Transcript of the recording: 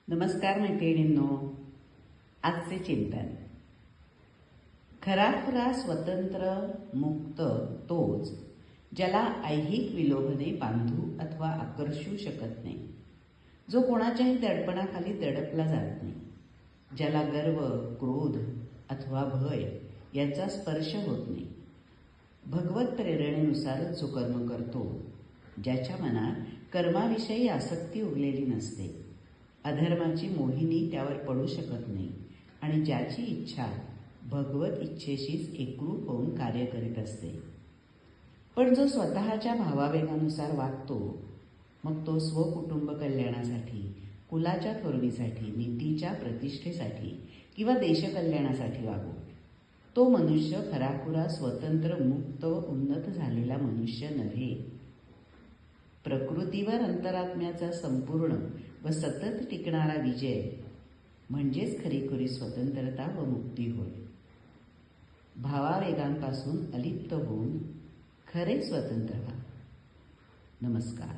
नमस्कार मैत्रिणींनो. आजचे चिंतन. खरा स्वतंत्र मुक्त तोच ज्याला ऐहिक विलोभने बांधू अथवा आकर्षू शकत नाही, जो कोणाच्याही दडपणाखाली दडपला जात नाही, ज्याला गर्व, क्रोध अथवा भय यांचा स्पर्श होत नाही, भगवत प्रेरणेनुसारच जो कर्म करतो, ज्याच्या मनात कर्माविषयी आसक्ती उरलेली नसते, अधर्माची मोहिनी त्यावर पडू शकत नाही आणि ज्याची इच्छा भगवत इच्छेशीच एकरूप होऊन कार्य करीत असते. पण जो स्वतःच्या भावावेगानुसार वागतो, मग तो स्वकुटुंब कल्याणासाठी, कुलाच्या थोरवीसाठी, नीतीच्या प्रतिष्ठेसाठी किंवा देशकल्याणासाठी वागो, तो मनुष्य खराखुरा स्वतंत्र मुक्त व उन्नत झालेला मनुष्य नव्हे. प्रकृतीवर अंतरात्म्याचा संपूर्ण व सतत टिकणारा विजय म्हणजेच खरीखुरी स्वतंत्रता व मुक्ती होय. भावावेगांपासून अलिप्त होऊन खरे स्वतंत्र व्हा. नमस्कार.